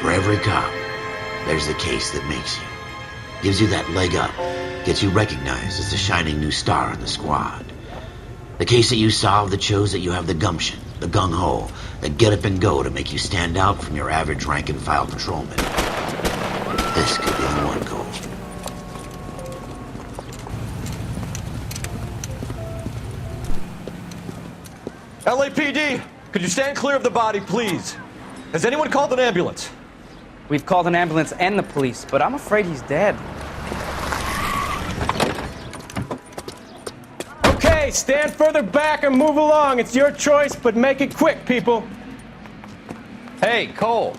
For every cop, there's the case that makes you. Gives you that leg up. Gets you recognized as the shining new star in the squad. The case that you solve that shows that you have the gumption, the gung-ho, the get up and go to make you stand out from your average rank-and-file patrolman. This could be the one goal. LAPD, could you stand clear of the body, please? Has anyone called an ambulance? We've called an ambulance and the police, but I'm afraid he's dead. Okay, stand further back and move along. It's your choice, but make it quick, people. Hey, Cole.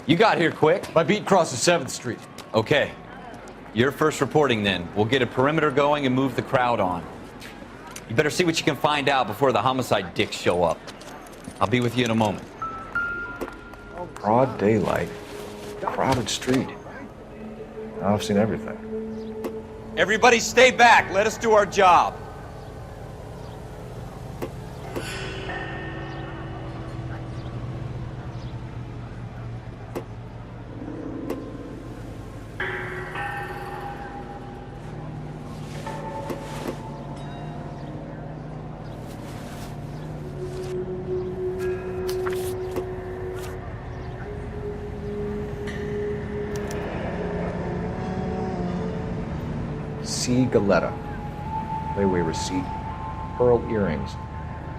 You got here quick. My beat crosses 7th Street. Okay. You're first reporting then. We'll get a perimeter going and move the crowd on. You better see what you can find out before the homicide dicks show up. I'll be with you in a moment. Broad daylight, crowded street. Now I've seen everything. Everybody stay back. Let us do our job. C. Galetta. Layaway receipt. Pearl earrings.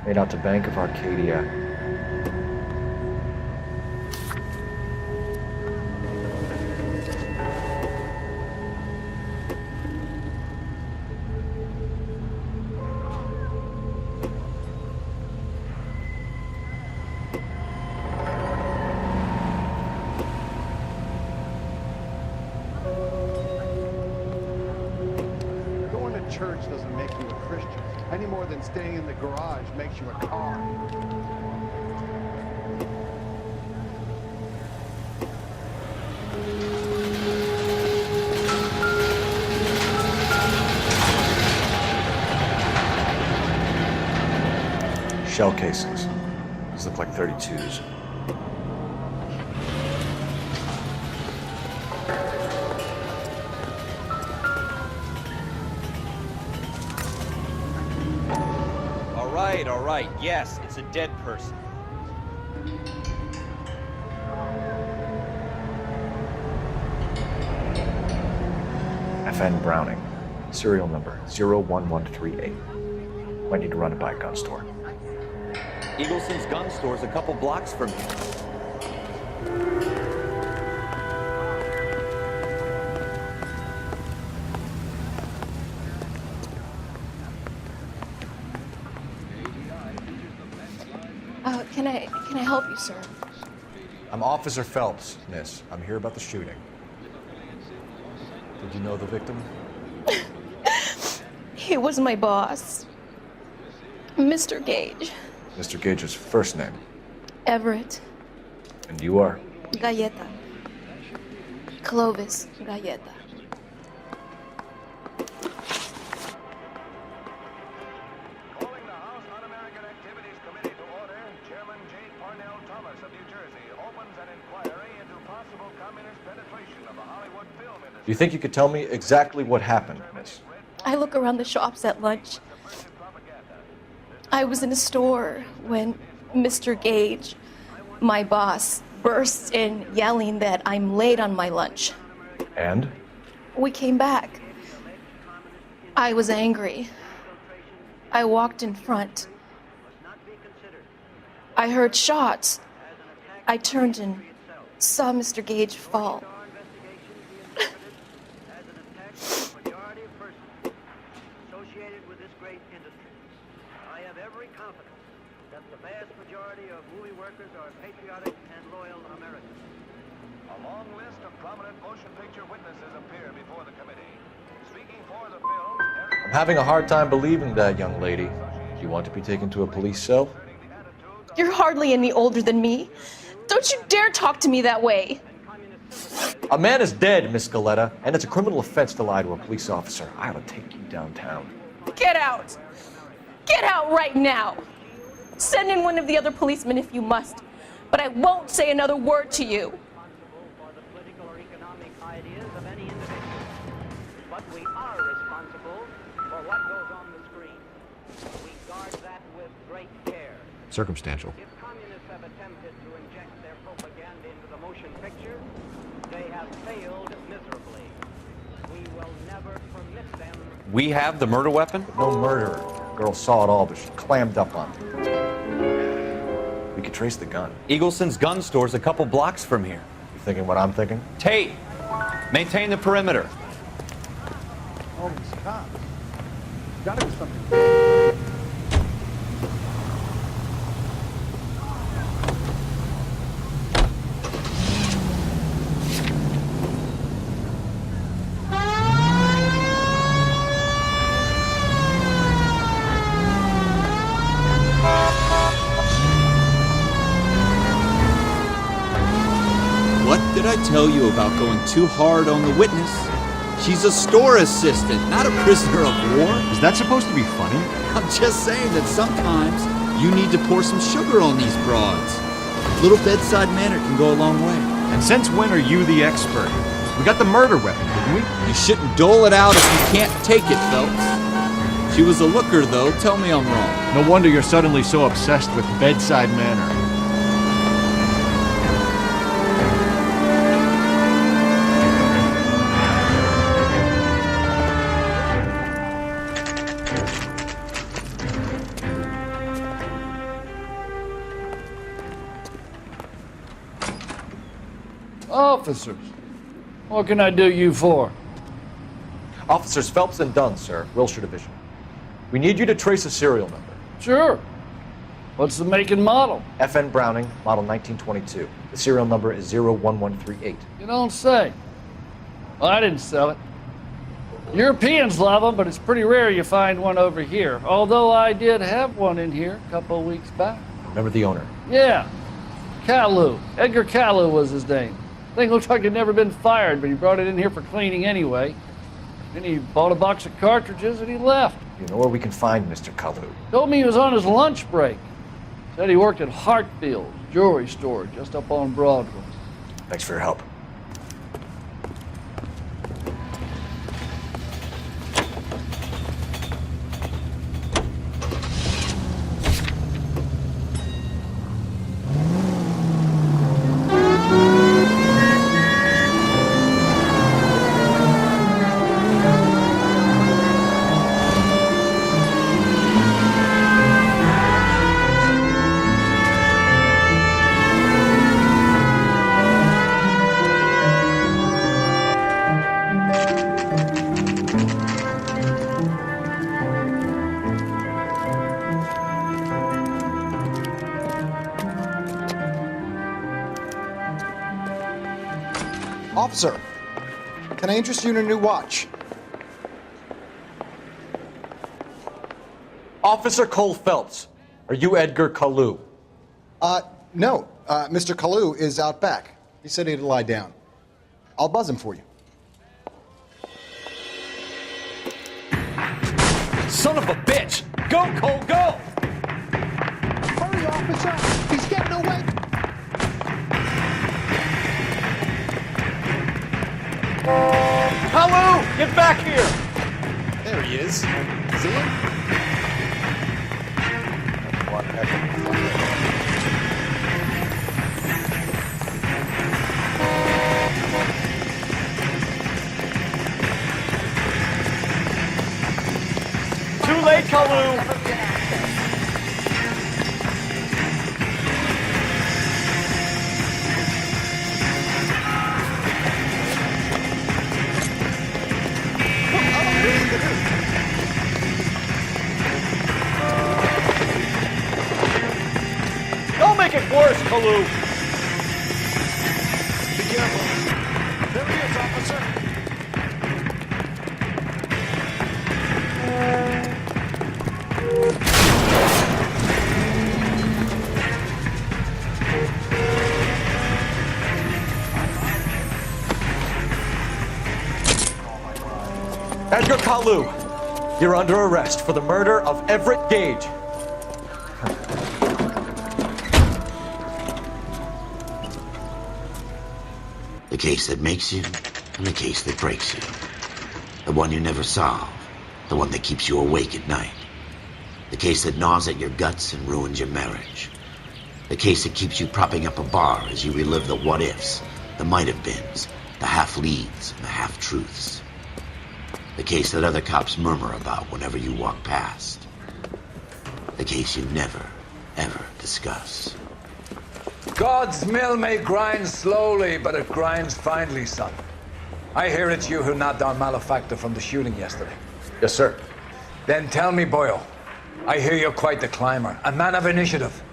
Made out to Bank of Arcadia. Church doesn't make you a Christian, any more than staying in the garage makes you a car. Shell casings. These look like 32s. All right. Yes, it's a dead person. FN Browning. Serial number 01138. Might need to run it by a gun store. Eagleson's gun store's a couple blocks from here. Can I help you, sir? I'm Officer Phelps, miss. I'm here about the shooting. Did you know the victim? He was my boss, Mr. Gage. Mr. Gage's first name. Everett. And you are? Galleta. Clovis Galleta. Do you think you could tell me exactly what happened, miss? I look around the shops at lunch. I was in a store when Mr. Gage, my boss, bursts in yelling that I'm late on my lunch. And? We came back. I was angry. I walked in front. I heard shots. I turned and saw Mr. Gage fall. I'm having a hard time believing that, young lady. Do you want to be taken to a police cell? You're hardly any older than me. Don't you dare talk to me that way. A man is dead, Miss Galletta, and it's a criminal offense to lie to a police officer. I ought to take you downtown. Get out! Get out right now! Send in one of the other policemen if you must, but I won't say another word to you. Circumstantial. If communists have attempted to inject their propaganda into the motion picture, they have failed miserably. We will never permit them. We have the murder weapon? No murderer. The girl saw it all, but she clammed up on it. We could trace the gun. Eagleson's gun store's a couple blocks from here. You thinking what I'm thinking? Tate, maintain the perimeter. All these cops. Gotta be something. What did I tell you about going too hard on the witness? She's a store assistant, not a prisoner of war. Is that supposed to be funny? I'm just saying that sometimes you need to pour some sugar on these broads. A little bedside manner can go a long way. And since when are you the expert? We got the murder weapon, didn't we? You shouldn't dole it out if you can't take it, Phelps. She was a looker, though. Tell me I'm wrong. No wonder you're suddenly so obsessed with bedside manner. Officers, what can I do you for? Officers Phelps and Dunn, sir, Wilshire Division. We need you to trace a serial number. Sure. What's the make and model? FN Browning, model 1922. The serial number is 01138. You don't say. Well, I didn't sell it. Europeans love them, but it's pretty rare you find one over here. Although I did have one in here a couple of weeks back. Remember the owner? Yeah. Caillou. Edgar Caillou was his name. Thing looked like he'd never been fired, but he brought it in here for cleaning anyway. Then he bought a box of cartridges and he left. You know where we can find Mr. Kalu? Told me he was on his lunch break. Said he worked at Hartfield's jewelry store just up on Broadway. Thanks for your help. Officer, can I interest you in a new watch? Officer Cole Phelps, are you Edgar Kalu? No. Mr. Kalu is out back. He said he'd lie down. I'll buzz him for you. Son of a bitch! Go, Cole, go! Hurry, officer! He's getting away! Kalu, get back here! There he is. See him? Too late, Kalu! Don't make it worse, Kalu! Be careful. There he is, officer. Edgar Kalu, you're under arrest for the murder of Everett Gage. The case that makes you, and the case that breaks you. The one you never solve, the one that keeps you awake at night. The case that gnaws at your guts and ruins your marriage. The case that keeps you propping up a bar as you relive the what-ifs, the might-have-beens, the half-leads, and the half-truths. The case that other cops murmur about whenever you walk past. The case you never, ever discuss. God's mill may grind slowly, but it grinds finely, son. I hear it's you who nabbed our malefactor from the shooting yesterday. Yes, sir. Then tell me, Boyle, I hear you're quite the climber, a man of initiative.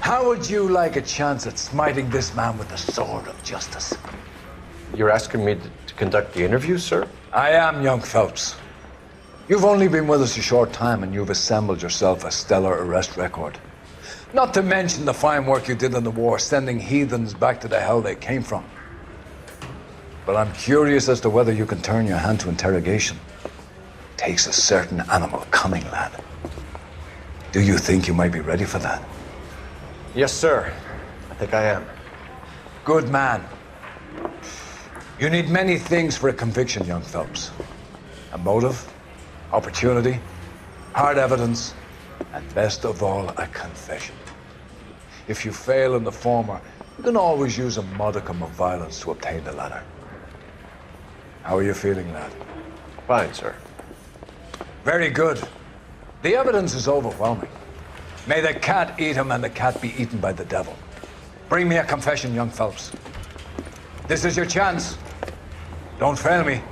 How would you like a chance at smiting this man with the sword of justice? You're asking me to conduct the interview, sir? I am, young Phelps. You've only been with us a short time and you've assembled yourself a stellar arrest record. Not to mention the fine work you did in the war, sending heathens back to the hell they came from. But I'm curious as to whether you can turn your hand to interrogation. Takes a certain animal cunning, lad. Do you think you might be ready for that? Yes, sir. I think I am. Good man. You need many things for a conviction, young Phelps. A motive, opportunity, hard evidence, and best of all, a confession. If you fail in the former, you can always use a modicum of violence to obtain the latter. How are you feeling, lad? Fine, sir. Very good. The evidence is overwhelming. May the cat eat him and the cat be eaten by the devil. Bring me a confession, young Phelps. This is your chance. Don't fail me.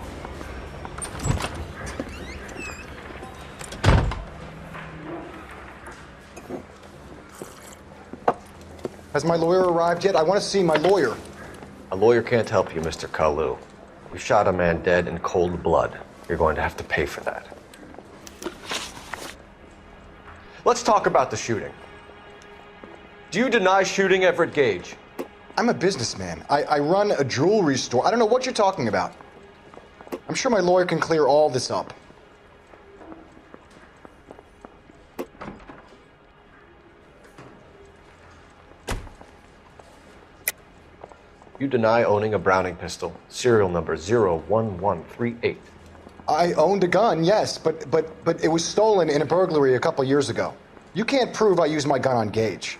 Has my lawyer arrived yet? I want to see my lawyer. A lawyer can't help you, Mr. Kalu. We shot a man dead in cold blood. You're going to have to pay for that. Let's talk about the shooting. Do you deny shooting Everett Gage? I'm a businessman. I run a jewelry store. I don't know what you're talking about. I'm sure my lawyer can clear all this up. You deny owning a Browning pistol, serial number 01138. I owned a gun, yes, but it was stolen in a burglary a couple years ago. You can't prove I used my gun on Gage.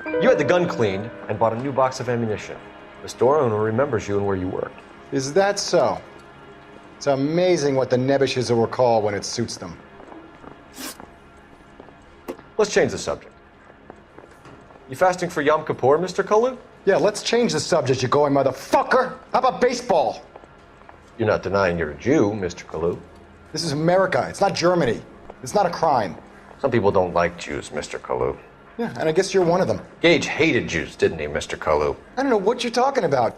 You had the gun cleaned and bought a new box of ammunition. The store owner remembers you and where you worked. Is that so? It's amazing what the Nebbishes will recall when it suits them. Let's change the subject. You fasting for Yom Kippur, Mr. Kalu? Yeah, let's change the subject, you going motherfucker. How about baseball? You're not denying you're a Jew, Mr. Kalu. This is America. It's not Germany. It's not a crime. Some people don't like Jews, Mr. Kalu. Yeah, and I guess you're one of them. Gage hated Jews, didn't he, Mr. Kalu? I don't know what you're talking about.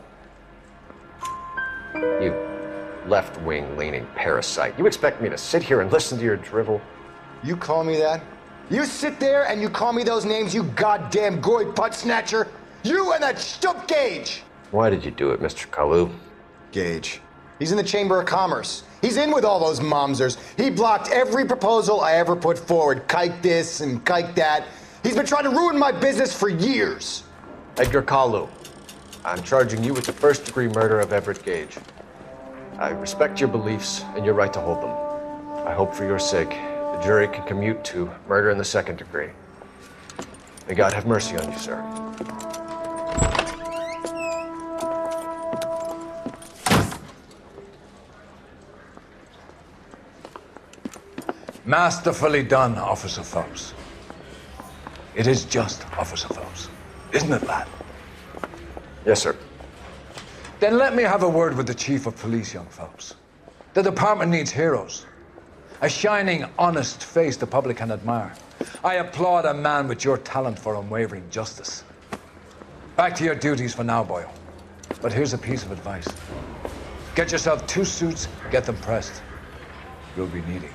You left-wing leaning parasite. You expect me to sit here and listen to your drivel? You call me that? You sit there and you call me those names, you goddamn goy putt snatcher? You and that stup Gage! Why did you do it, Mr. Kalu? Gage. He's in the Chamber of Commerce. He's in with all those momsers. He blocked every proposal I ever put forward. Kike this and kike that. He's been trying to ruin my business for years. Edgar Kalu, I'm charging you with the first-degree murder of Everett Gage. I respect your beliefs and your right to hold them. I hope for your sake the jury can commute to murder in the second degree. May God have mercy on you, sir. Masterfully done, Officer Phelps. It is just, Officer Phelps. Isn't it, lad? Yes, sir. Then let me have a word with the Chief of Police, young Phelps. The department needs heroes. A shining, honest face the public can admire. I applaud a man with your talent for unwavering justice. Back to your duties for now, Boyle. But here's a piece of advice. Get yourself 2 suits, get them pressed. You'll be needing.